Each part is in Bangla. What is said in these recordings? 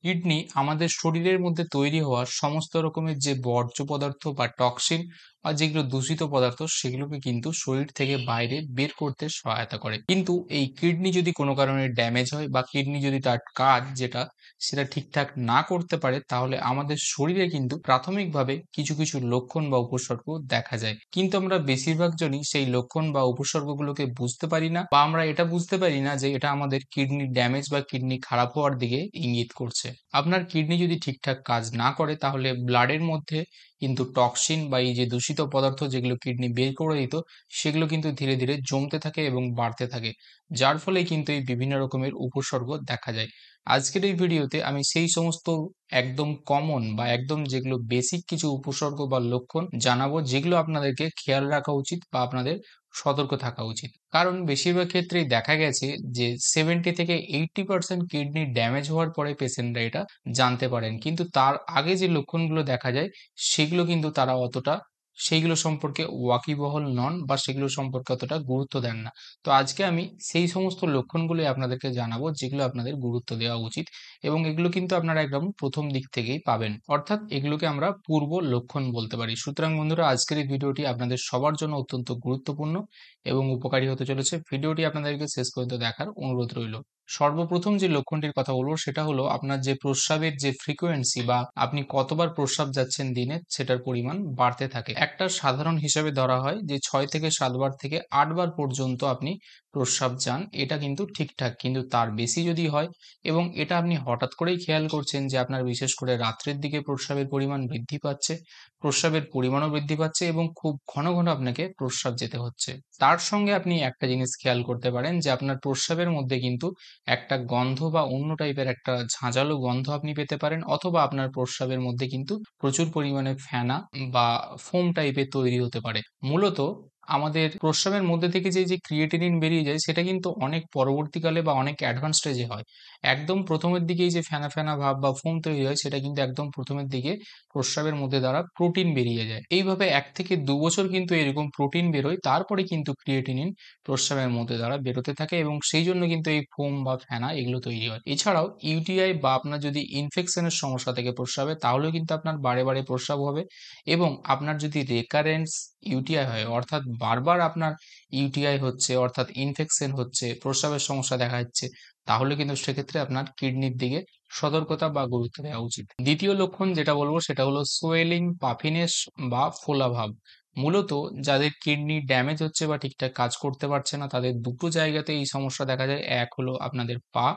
কিডনি আমাদের শরীরের মধ্যে তৈরি হওয়া সমস্ত রকমের যে বর্জ্য পদার্থ বা টক্সিন বা যেগুলো দূষিত পদার্থ সেগুলোকে কিন্তু শরীর থেকে বাইরে বের করতে সহায়তা করে। কিন্তু এই কিডনি যদি কোনো কারণে ড্যামেজ হয় বা কিডনি যদি তার কাজ যেটা সেটা ঠিকঠাক না করতে পারে, তাহলে আমাদের শরীরে কিন্তু প্রাথমিকভাবে কিছু কিছু লক্ষণ বা উপসর্গ দেখা যায়। কিন্তু আমরা বেশিরভাগ জনই সেই লক্ষণ বা উপসর্গগুলোকে বুঝতে পারি না, বা আমরা এটা বুঝতে পারি না যে এটা আমাদের কিডনি ড্যামেজ বা কিডনি খারাপ হওয়ার দিকে ইঙ্গিত করছে। আপনার কিডনি যদি ঠিকঠাক কাজ না করে, তাহলে ব্লাডের মধ্যে কিন্তু টক্সিন বা এই যে দূষিত পদার্থ যেগুলো কিডনি বের করে দিত, সেগুলো কিন্তু ধীরে ধীরে জমতে থাকে এবং বাড়তে থাকে, যার ফলে কিন্তু এই বিভিন্ন রকমের উপসর্গ দেখা যায়। আজকের এই ভিডিওতে আমি সেই সমস্ত একদম কমন বা একদম যেগুলো বেসিক কিছু উপসর্গ বা লক্ষণ জানাবো, যেগুলো আপনাদেরকে খেয়াল রাখা উচিত বা আপনাদের সতর্ক থাকা উচিত। কারণ বেশিরভাগ ক্ষেত্রেই দেখা গেছে যে 70 থেকে 80% কিডনি ড্যামেজ হওয়ার পরে পেশেন্টরা এটা জানতে পারেন। কিন্তু তার আগে যে লক্ষণগুলো দেখা যায় সেগুলো কিন্তু তারা অতটা সেইগুলো সম্পর্কে ওয়াকিবহল নন বা সেগুলো সম্পর্কে অতটা গুরুত্ব দেন না। তো আজকে আমি সেই সমস্ত লক্ষণগুলোই আপনাদেরকে জানাবো যেগুলো আপনাদের গুরুত্ব দেওয়া উচিত, এবং এগুলো কিন্তু আপনারা একদম প্রথম দিক থেকেই পাবেন। অর্থাৎ এগুলোকে আমরা পূর্ব লক্ষণ বলতে পারি। সুতরাং বন্ধুরা, আজকের এই ভিডিওটি আপনাদের সবার জন্য অত্যন্ত গুরুত্বপূর্ণ এবং উপকারী হতে চলেছে। ভিডিওটি আপনাদেরকে শেষ পর্যন্ত দেখার অনুরোধ রইল। সর্বপ্রথম যে লক্ষণটির কথা বলবো সেটা হলো আপনার যে প্রস্রাবের যে ফ্রিকোয়েন্সি বা আপনি কতবার প্রস্রাব যাচ্ছেন দিনে, সেটার পরিমাণ বাড়তে থাকে। একটা সাধারণ হিসাবে ধরা হয় যে 6 থেকে 7 বার থেকে 8 বার পর্যন্ত আপনি প্রস্রাব যান, এটা কিন্তু ঠিকঠাক। কিন্তু তার বেশি যদি হয় এবং এটা আপনি হঠাৎ করেই খেয়াল করছেন যে আপনার বিশেষ করে রাত্রের দিকে প্রস্রাবের পরিমাণ বৃদ্ধি পাচ্ছে, প্রস্রাবের পরিমাণও বৃদ্ধি পাচ্ছে এবং খুব ঘন ঘন আপনাকে প্রস্রাব যেতে হচ্ছে, তার সঙ্গে আপনি একটা জিনিস খেয়াল করতে পারেন যে আপনার প্রস্রাবের মধ্যে কিন্তু একটা গন্ধ বা অন্য টাইপের একটা ঝাঁঝালো গন্ধ আপনি পেতে পারেন, অথবা আপনার প্রস্রাবের মধ্যে কিন্তু প্রচুর পরিমাণে ফেনা বা ফোম টাইপের তৈরি হতে পারে। মূলত আমাদের প্রস্রাবের মধ্যে থেকে যে ক্রিয়েটিনিন বেরিয়ে যায় সেটা কিন্তু অনেক পরবর্তীকালে বা অনেক অ্যাডভান্স স্টেজে হয়। একদম প্রথমের দিকেই যে ফেনা ফেনা ভাব বা ফোম তৈরি হয় সেটা কিন্তু একদম প্রথমের দিকে প্রস্রাবের মধ্যে দ্বারা প্রোটিন বেরিয়ে যায়। এইভাবে 1 থেকে 2 বছর কিন্তু এরকম প্রোটিন বেরোয়, তারপরে কিন্তু ক্রিয়েটিনিন প্রস্রাবের মধ্যে দ্বারা বেরোতে থাকে এবং সেই জন্য কিন্তু এই ফোম বা ফেনা এগুলো তৈরি হয়। এছাড়াও ইউটিআই বা আপনার যদি ইনফেকশনের সমস্যা থেকে প্রস্রাবে, তাহলেও কিন্তু আপনার বারে বারে প্রস্রাব হবে। এবং আপনার যদি রেকারেন্স ইউটিআই হয়, অর্থাৎ বারবার আপনার ইউটিআই হচ্ছে, অর্থাৎ ইনফেকশন হচ্ছে, প্রস্রাবের সমস্যা দেখা যাচ্ছে, তাহলে কিন্তু সেক্ষেত্রে আপনার কিডনির দিকে সতর্কতা বা গুরুত্ব দেওয়া উচিত। দ্বিতীয় লক্ষণ যেটা বলবো সেটা হলো সোয়েলিং, পাফিনেস বা ফোলাভাব। মূলত যাদের কিডনি ড্যামেজ হচ্ছে বা ঠিকঠাক কাজ করতে পারছে না, তাদের দুটো জায়গাতে এই সমস্যা দেখা যায়। এক হলো আপনাদের পা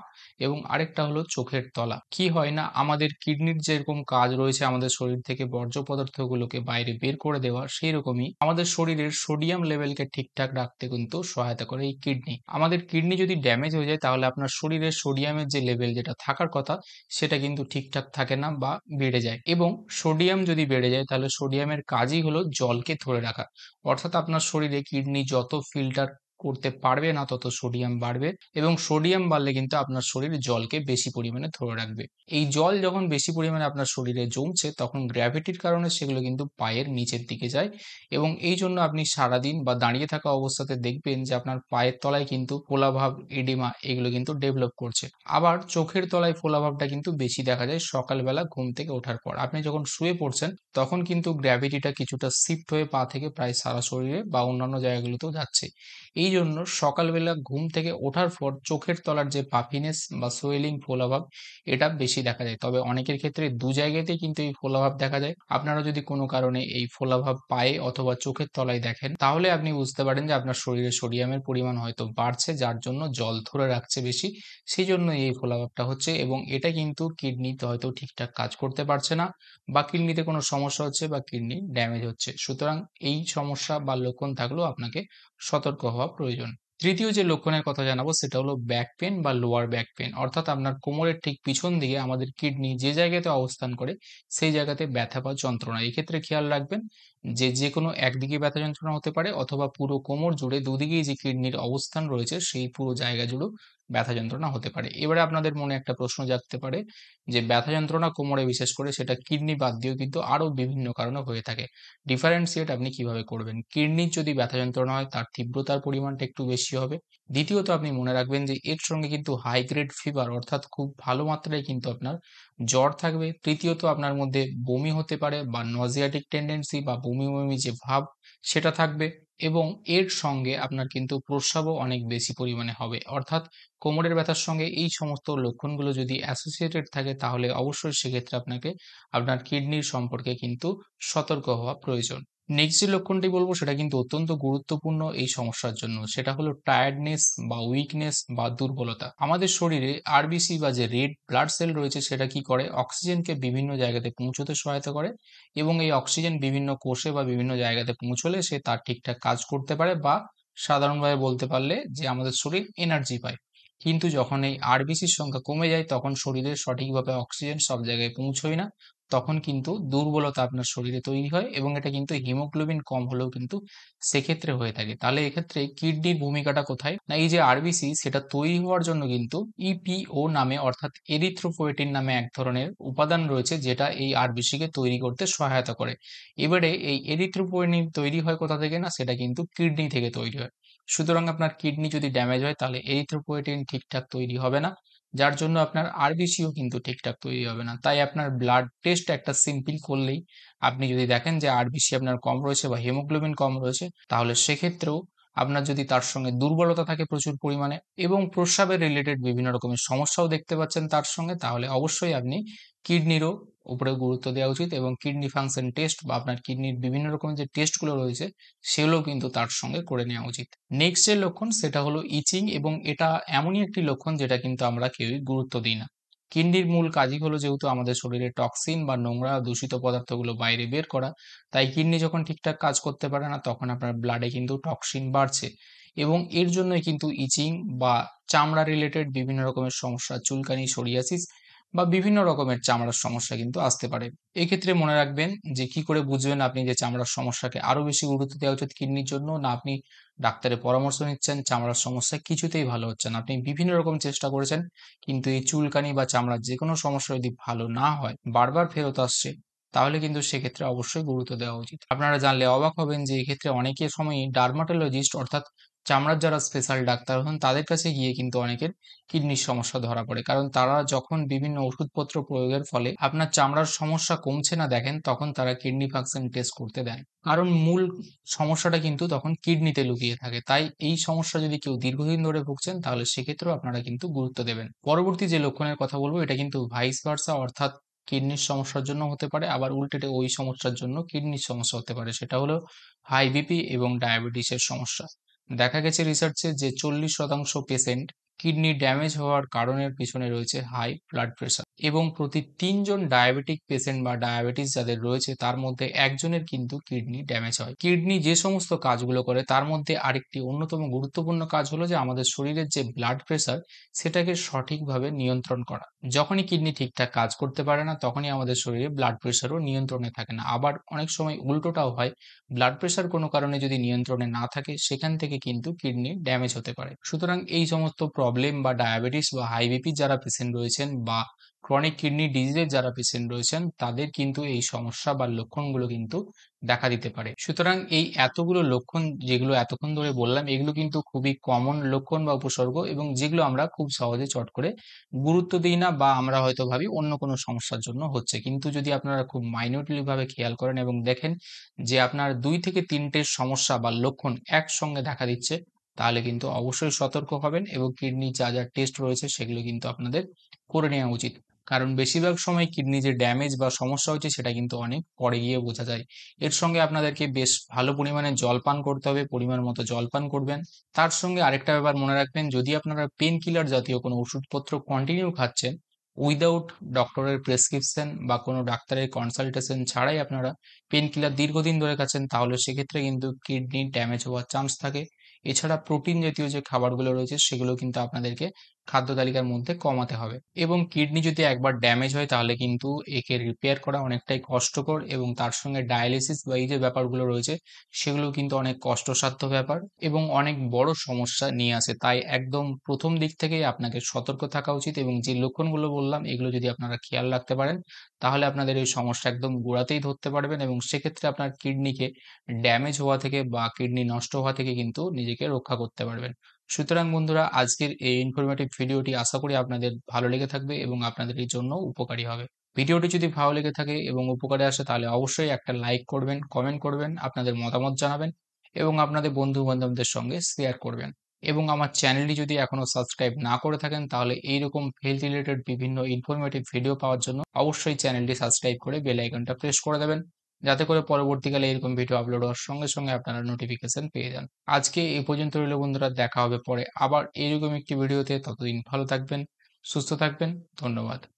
এবং আরেকটা হলো চোখের তলা। কি হয় না, আমাদের কিডনির যেরকম কাজ রয়েছে আমাদের শরীর থেকে বর্জ্য পদার্থগুলোকে বাইরে বের করে দেওয়া, সেই রকমই আমাদের শরীরের সোডিয়াম লেভেলকে ঠিকঠাক রাখতে কিন্তু সহায়তা করে এই কিডনি। আমাদের কিডনি যদি ড্যামেজ হয়ে যায়, তাহলে আপনার শরীরে সোডিয়ামের যে লেভেল যেটা থাকার কথা সেটা কিন্তু ঠিকঠাক থাকে না বা বেড়ে যায়। এবং সোডিয়াম যদি বেড়ে যায়, তাহলে সোডিয়ামের কাজই হলো জলকে ধরে রাখা। অর্থাৎ আপনার শরীরে কিডনি যত ফিল্টার করতে পারবে না, তত সোডিয়াম বাড়বে, এবং সোডিয়াম বাড়লে কিন্তু আপনার শরীর জলকে বেশি পরিমাণে ধরে রাখবে। এই জল যখন বেশি পরিমাণে আপনার শরীরে জমছে, তখন গ্র্যাভিটির কারণে সেগুলো কিন্তু পায়ের নিচের দিকে যায়, এবং এই জন্য আপনি সারাদিন বা দাঁড়িয়ে থাকা অবস্থাতে দেখবেন যে আপনার পায়ের তলায় কিন্তু ফোলাভাব, এডিমা এগুলো কিন্তু ডেভেলপ করছে। আবার চোখের তলায় ফোলাভাবটা কিন্তু বেশি দেখা যায় সকালবেলা ঘুম থেকে ওঠার পর। আপনি যখন শুয়ে পড়ছেন, তখন কিন্তু গ্র্যাভিটিটা কিছুটা শিফট হয়ে পা থেকে প্রায় সারা শরীরে বা অন্যান্য জায়গাগুলোতেও যাচ্ছে। এই জন্য সকালবেলা ঘুম থেকে ওঠার পর চোখের তলার যে পাফিনেস বা সোয়েলিং, ফোলাভাব, এটা বেশি দেখা যায়। তবে অনেকের ক্ষেত্রে দু জায়গাতেই কিন্তু এই ফোলাভাব দেখা যায়। আপনারা যদি কোনো কারণে এই ফোলাভাব পায়ে অথবা চোখের তলায় দেখেন, তাহলে আপনি বুঝতে পারেন যে আপনার শরীরে সোডিয়ামের পরিমাণ হয়তো বাড়ছে, যার জন্য জল ধরে রাখছে বেশি, সেই জন্য এই ফোলাভাবটা হচ্ছে। এবং এটা কিন্তু কিডনিতে হয়তো ঠিকঠাক কাজ করতে পারছে না, বা কিডনিতে কোনো সমস্যা হচ্ছে, বা কিডনি ড্যামেজ হচ্ছে। সুতরাং এই সমস্যা বা লক্ষণ থাকলেও আপনাকে সতর্ক হওয়া প্রয়োজন। তৃতীয় যে লক্ষণের কথা জানাবো সেটা হলো ব্যাক পেন বা লোয়ার ব্যাক পেন। অর্থাৎ আপনার কোমরের ঠিক পিছন দিকে আমাদের কিডনি যে জায়গাতে অবস্থান করে, সেই জায়গাতে ব্যথা বা যন্ত্রণা। এক্ষেত্রে খেয়াল রাখবেন যে যেকোনো একদিকে ব্যথা যন্ত্রণা হতে পারে, অথবা পুরো কোমর জুড়ে দুদিকেই যে কিডনির অবস্থান রয়েছে সেই পুরো জায়গা জুড়েও ব্যথা যন্ত্রণা হতে পারে। এবারে আপনাদের মনে একটা প্রশ্ন জাগতে পারে যে ব্যথা যন্ত্রণা কোমরে বিশেষ করে সেটা কিডনি বাদ দিয়েও কিন্তু আরো বিভিন্ন কারণে হয়ে থাকে। ডিফারেনশিয়েট আপনি কিভাবে করবেন? কিডনির যদি ব্যথা যন্ত্রণা হয় তার তীব্রতার পরিমাণটা একটু বেশি হবে। দ্বিতীয়ত আপনি মনে রাখবেন যে এর সঙ্গে কিন্তু হাই গ্রেড ফিভার অর্থাৎ খুব ভালো মাত্রায় কিন্তু আপনার জ্বর থাকবে। তৃতীয়ত আপনার মধ্যে বমি হতে পারে বা নজিয়াটিক টেনডেন্সি বা বমি, বমি যে ভাব সেটা থাকবে এবং এর সঙ্গে আপনার কিন্তু প্রস্রাবও অনেক বেশি পরিমাণে হবে। অর্থাৎ কোমরের ব্যথার সঙ্গে এই সমস্ত লক্ষণগুলো যদি অ্যাসোসিয়েটেড থাকে তাহলে অবশ্যই সেক্ষেত্রে আপনাকে আপনার কিডনির সম্পর্কে কিন্তু সতর্ক হওয়া প্রয়োজন। নেক্সট যে লক্ষণটি বলব সেটা কিন্তু অত্যন্ত গুরুত্বপূর্ণ এই সমস্যার জন্য। সেটা হলো টায়ার্ডনেস বা উইকনেস বা দুর্বলতা। আমাদের শরীরে আরবিসি বা যে রেড ব্লাড সেল রয়েছে সেটা কি করে? অক্সিজেনকে বিভিন্ন জায়গাতে পৌঁছতে সহায়তা করে এবং এই অক্সিজেন বিভিন্ন কোষে বা বিভিন্ন জায়গাতে পৌঁছলে সে তার ঠিকঠাক কাজ করতে পারে বা সাধারণভাবে বলতে পারলে যে আমাদের শরীর এনার্জি পায়। কিন্তু যখন এই আরবিসির সংখ্যা কমে যায় তখন শরীরে সঠিকভাবে অক্সিজেন সব জায়গায় পৌঁছয় না। তখন কিন্তু দুর্বলতা আপনার শরীরে তৈরি হয় এবং এটা কিন্তু হিমোগ্লোবিন কম হলেও কিন্তু সেক্ষেত্রে হয়ে থাকে। তাহলে এক্ষেত্রে কিডনির ভূমিকাটা কোথায়? না এই যে আরবিসি সেটা তৈরি হওয়ার জন্য কিন্তু ইপিও নামে অর্থাৎ এরিথ্রোপয়েটিন নামে এক ধরনের উপাদান রয়েছে যেটা এই আরবিসিকে তৈরি করতে সহায়তা করে। এবারে এই এরিথ্রোপয়েটিন তৈরি হয় কোথা থেকে? না সেটা কিন্তু কিডনি থেকে তৈরি হয়। সুতরাং আপনার কিডনি যদি ড্যামেজ হয় তাহলে এরিথ্রোপয়েটিন ঠিকঠাক তৈরি হবে না। যার জন্য আপনার আরবিসিও কিন্তু ঠিকঠাক তৈরি হবে না। তাই আপনার ব্লাড টেস্ট একটা সিম্পল করলেই আপনি যদি দেখেন যে আরবিসি আপনার কম রয়েছে বা হিমোগ্লোবিন কম রয়েছে তাহলে সেক্ষেত্রেও আপনার যদি তার সঙ্গে দুর্বলতা থাকে প্রচুর পরিমাণে এবং প্রস্রাবের রিলেটেড বিভিন্ন রকমের সমস্যাও দেখতে পাচ্ছেন তার সঙ্গে তাহলে অবশ্যই আপনি কিডনিরও উপরে গুরুত্ব দেওয়া উচিত এবং কিডনি ফাংশন টেস্ট বা আপনার কিডনির বিভিন্ন রকমের যে টেস্টগুলো রয়েছে সেগুলোও কিন্তু তার সঙ্গে করে নেওয়া উচিত। নেক্সট যে লক্ষণ সেটা হলো ইচিং এবং এটা এমনই একটি লক্ষণ যেটা কিন্তু আমরা কেউই গুরুত্ব দিই না। কিডনির মূল কাজই হলো যেহেতু আমাদের শরীরে টক্সিন বা নোংরা দূষিত পদার্থগুলো বাইরে বের করা, তাই কিডনি যখন ঠিকঠাক কাজ করতে পারে না তখন আপনার ব্লাডে কিন্তু টক্সিন বাড়ছে এবং এর জন্যই কিন্তু ইচিং বা চামড়া রিলেটেড বিভিন্ন রকমের সমস্যা, চুলকানি, সোরিয়াসিস বা বিভিন্ন রকমের চামড়ার সমস্যা কিন্তু আসতে পারে। এক্ষেত্রে মনে রাখবেন যে কি করে বুঝবেন আপনি যে চামড়ার সমস্যাকে আরো বেশি গুরুত্ব দেওয়া উচিত কিডনির জন্য না আপনি ডাক্তারের পরামর্শ নিচ্ছেন, চামড়ার সমস্যা কিছুতেই ভালো হচ্ছে না। আপনি বিভিন্ন রকম চেষ্টা করেছেন কিন্তু এই চুলকানি বা চামড়ার যেকোনো সমস্যা যদি ভালো না হয়, বারবার ফেরত আসছে, তাহলে কিন্তু সেক্ষেত্রে অবশ্যই গুরুত্ব দেওয়া উচিত। আপনারা জানলে অবাক হবেন যে এক্ষেত্রে অনেকের সময়ই ডার্মাটোলজিস্ট অর্থাৎ চামড়ার যারা স্পেশাল ডাক্তার হন তাদের কাছে গিয়ে কিন্তু অনেকের কিডনির সমস্যা ধরা পড়ে। কারণ তারা যখন বিভিন্ন ওষুধপত্র প্রয়োগের ফলে আপনার চামড়ার সমস্যা কমছে না দেখেন, তখন তারা কিডনি ফাংশন টেস্ট করতে দেন। কারণ মূল সমস্যাটা কিন্তু তখন কিডনিতে লুকিয়ে থাকে। তাই এই সমস্যা যদি কেউ দীর্ঘদিন ধরে ভুগছেন তাহলে সেক্ষেত্রেও আপনারা কিন্তু গুরুত্ব দেবেন। পরবর্তী যে লক্ষণের কথা বলব এটা কিন্তু ভাইস ভার্সা অর্থাৎ কিডনির সমস্যার জন্য হতে পারে আবার উল্টেটে ওই সমস্যার জন্য কিডনির সমস্যা হতে পারে। সেটা হলো হাই বিপি এবং ডায়াবেটিসের সমস্যা। দেখা গেছে রিসার্চে যে 40% পেশেন্ট কিডনি ড্যামেজ হওয়ার কারণের পিছনে রয়েছে হাই ব্লাড প্রেশার এবং প্রতি ৩ জন ডায়াবেটিক পেশেন্ট বা ডায়াবেটিস যাদের রয়েছে তার মধ্যে একজনের কিন্তু কিডনি ড্যামেজ হয়। কিডনি যে সমস্ত কাজগুলো করে তার মধ্যে আরেকটি অন্যতম গুরুত্বপূর্ণ কাজ হলো যে আমাদের শরীরের যে ব্লাড প্রেশার সেটাকে সঠিকভাবে নিয়ন্ত্রণ করা। যখনই কিডনি ঠিকঠাক কাজ করতে পারে না তখনই আমাদের শরীরে ব্লাড প্রেশারও নিয়ন্ত্রণে থাকে না। আবার অনেক সময় উল্টোটাও হয়, ব্লাড প্রেশার কোনো কারণে যদি নিয়ন্ত্রণে না থাকে সেখান থেকে কিন্তু কিডনি ড্যামেজ হতে পারে। সুতরাং এই সমস্ত প্রবলেম বা ডায়াবেটিস বা হাই বিপি যারা পেশেন্ট রয়েছেন বা ক্রনিক কিডনি ডিজিজের যারা পেশেন্ট রয়েছেন তাদের কিন্তু এই সমস্যা বা লক্ষণগুলো কিন্তু দেখা দিতে পারে। সুতরাং এই এতগুলো লক্ষণ যেগুলো এতক্ষণ ধরে বললাম এগুলো কিন্তু খুবই কমন লক্ষণ বা উপসর্গ এবং যেগুলো আমরা খুব সহজে চট করে গুরুত্ব দিই না বা আমরা হয়তো ভাবি অন্য কোনো সমস্যার জন্য হচ্ছে। কিন্তু যদি আপনারা খুব মাইনিউটলি ভাবে খেয়াল করেন এবং দেখেন যে আপনার ২ থেকে ৩ টে সমস্যা বা লক্ষণ একসঙ্গে দেখা দিচ্ছে, তাহলে কিন্তু অবশ্যই সতর্ক হবেন এবং কিডনির যা টেস্ট রয়েছে সেগুলো কিন্তু আপনাদের করে নেওয়া উচিত। কারণ বেশিরভাগ সময় কিডনি যে ড্যামেজ বা সমস্যা হচ্ছে সেটা কিন্তু অনেক পরে গিয়ে বোঝা যায়। এর সঙ্গে আপনাদেরকে বেশ ভালো পরিমাণে জল পান করতে হবে, পরিমাণ মতো জল পান করবেন। তার সঙ্গে আরেকটা ব্যাপার মনে রাখবেন যদি আপনারা পেইন কিলার জাতীয় কোনো ওষুধপত্র কন্টিনিউ খাচ্ছেন উইদাউট ডক্টরের প্রেসক্রিপশন বা কোনো ডাক্তারের কনসালটেশন ছাড়াই আপনারা পেইন কিলার দীর্ঘদিন ধরে খাচ্ছেন তাহলে সেক্ষেত্রে কিন্তু কিডনি ড্যামেজ হওয়ার চান্স থাকে। এছাড়া প্রোটিন জাতীয় যে খাবারগুলো রয়েছে সেগুলো কিন্তু আপনাদেরকে খাদ্য তালিকার মধ্যে কমাতে হবে। এবং কিডনি যদি একবার ড্যামেজ হয় তাহলে কিন্তু একে রিপেয়ার করা অনেকটাই কষ্টকর, এবং তার সঙ্গে ডায়ালিসিস বা এই যে ব্যাপারগুলো রয়েছে সেগুলো কিন্তু অনেক কষ্টসাধ্য ব্যাপার এবং অনেক বড় সমস্যা নিয়ে আসে। তাই একদম প্রথম দিক থেকেই আপনাকে সতর্ক থাকা উচিত, এবং যে লক্ষণগুলো বললাম এগুলো যদি আপনারা খেয়াল রাখতে পারেন তাহলে আপনাদের এই সমস্যা একদম গোড়াতেই ধরতে পারবেন, এবং সেক্ষেত্রে আপনার কিডনিকে ড্যামেজ হওয়া থেকে বা কিডনি নষ্ট হওয়া থেকে কিন্তু নিজেকে রক্ষা করতে পারবেন। সুতরাং বন্ধুরা, আজকের এই ইনফরমেটিভ ভিডিওটি আশা করি আপনাদের ভালো লেগে থাকবে এবং আপনাদের এই জন্য উপকারী হবে। ভিডিওটি যদি ভালো লেগে থাকে এবং উপকারে আসে তাহলে অবশ্যই একটা লাইক করবেন, কমেন্ট করবেন, আপনাদের মতামত জানাবেন এবং আপনাদের বন্ধু-বান্ধবদের সঙ্গে শেয়ার করবেন। এবং আমার চ্যানেলটি যদি এখনো সাবস্ক্রাইব না করে থাকেন তাহলে এইরকম হেলথ রিলেটেড বিভিন্ন ইনফরমেটিভ ভিডিও পাওয়ার জন্য অবশ্যই চ্যানেলটি সাবস্ক্রাইব করে বেল আইকনটা প্রেস করে দেবেন। যাতে করে পরবর্তীকালে এরকম ভিডিও আপলোড হওয়ার সঙ্গে, সঙ্গে আপনারা নোটিফিকেশন পেয়ে যান। আজকে এই পর্যন্ত রইল বন্ধুরা, দেখা হবে পরে আবার এইরকম একটি ভিডিওতে। ততদিন ভালো থাকবেন, সুস্থ থাকবেন। ধন্যবাদ।